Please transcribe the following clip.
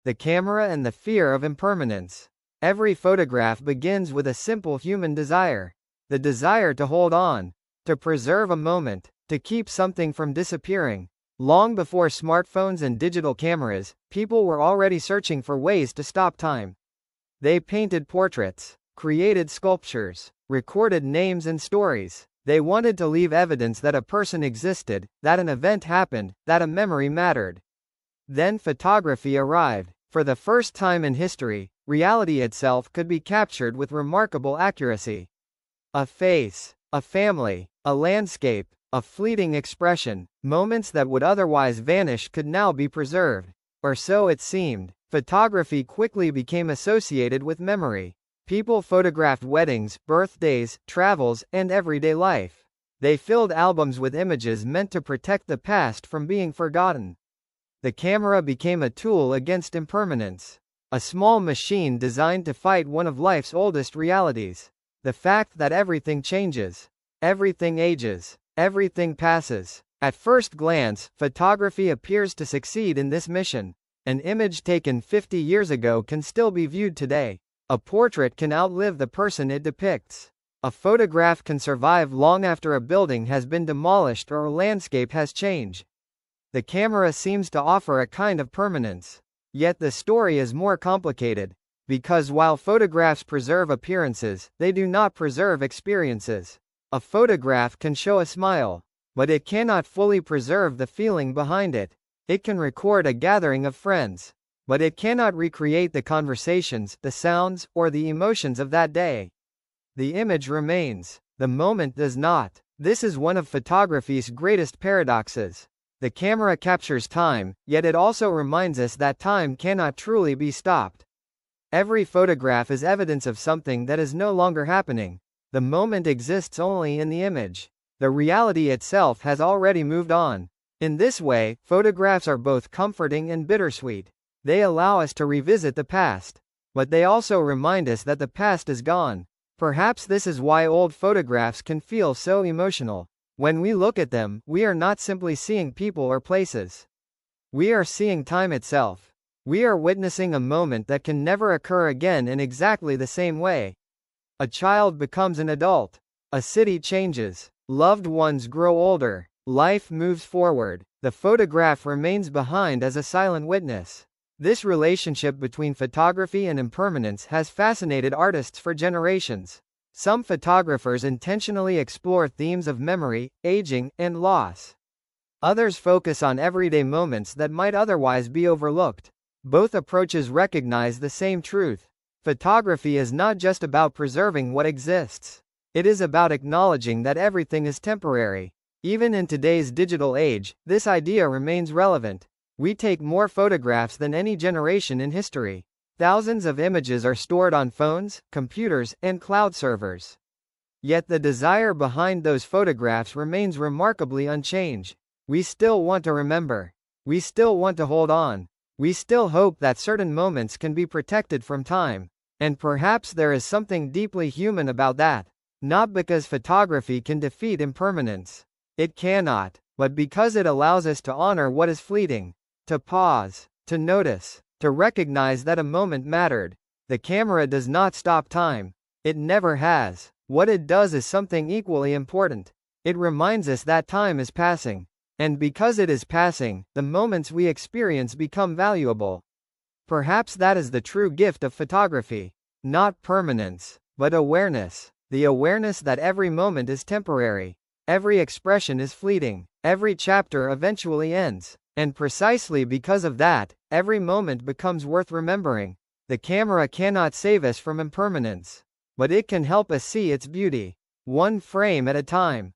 the camera and the fear of impermanence. Every photograph begins with a simple human desire. The desire to hold on, to preserve a moment, to keep something from disappearing. Long before smartphones and digital cameras, people were already searching for ways to stop time. They painted portraits, created sculptures, recorded names and stories. They wanted to leave evidence that a person existed, that an event happened, that a memory mattered. Then photography arrived. For the first time in history, reality itself could be captured with remarkable accuracy. A face, a family, a landscape, a fleeting expression, moments that would otherwise vanish could now be preserved. Or so it seemed. Photography quickly became associated with memory. People photographed weddings, birthdays, travels, and everyday life. They filled albums with images meant to protect the past from being forgotten. The camera became a tool against impermanence. A small machine designed to fight one of life's oldest realities. The fact that everything changes. Everything ages. Everything passes. At first glance, photography appears to succeed in this mission. An image taken 50 years ago can still be viewed today. A portrait can outlive the person it depicts. A photograph can survive long after a building has been demolished or a landscape has changed. The camera seems to offer a kind of permanence. Yet the story is more complicated. Because while photographs preserve appearances, they do not preserve experiences. A photograph can show a smile, but it cannot fully preserve the feeling behind it. It can record a gathering of friends, but it cannot recreate the conversations, the sounds, or the emotions of that day. The image remains. The moment does not. This is one of photography's greatest paradoxes. The camera captures time, yet it also reminds us that time cannot truly be stopped. Every photograph is evidence of something that is no longer happening. The moment exists only in the image. The reality itself has already moved on. In this way, photographs are both comforting and bittersweet. They allow us to revisit the past. But they also remind us that the past is gone. Perhaps this is why old photographs can feel so emotional. When we look at them, we are not simply seeing people or places. We are seeing time itself. We are witnessing a moment that can never occur again in exactly the same way. A child becomes an adult. A city changes. Loved ones grow older. Life moves forward. The photograph remains behind as a silent witness. This relationship between photography and impermanence has fascinated artists for generations. Some photographers intentionally explore themes of memory, aging, and loss. Others focus on everyday moments that might otherwise be overlooked. Both approaches recognize the same truth. Photography is not just about preserving what exists. It is about acknowledging that everything is temporary. Even in today's digital age, this idea remains relevant. We take more photographs than any generation in history. Thousands of images are stored on phones, computers, and cloud servers. Yet the desire behind those photographs remains remarkably unchanged. We still want to remember. We still want to hold on. We still hope that certain moments can be protected from time. And perhaps there is something deeply human about that. Not because photography can defeat impermanence. It cannot. But because it allows us to honor what is fleeting. To pause. To notice. To recognize that a moment mattered. The camera does not stop time. It never has. What it does is something equally important. It reminds us that time is passing. And because it is passing, the moments we experience become valuable. Perhaps that is the true gift of photography. Not permanence, but awareness. The awareness that every moment is temporary. Every expression is fleeting. Every chapter eventually ends. And precisely because of that, every moment becomes worth remembering. The camera cannot save us from impermanence. But it can help us see its beauty. One frame at a time.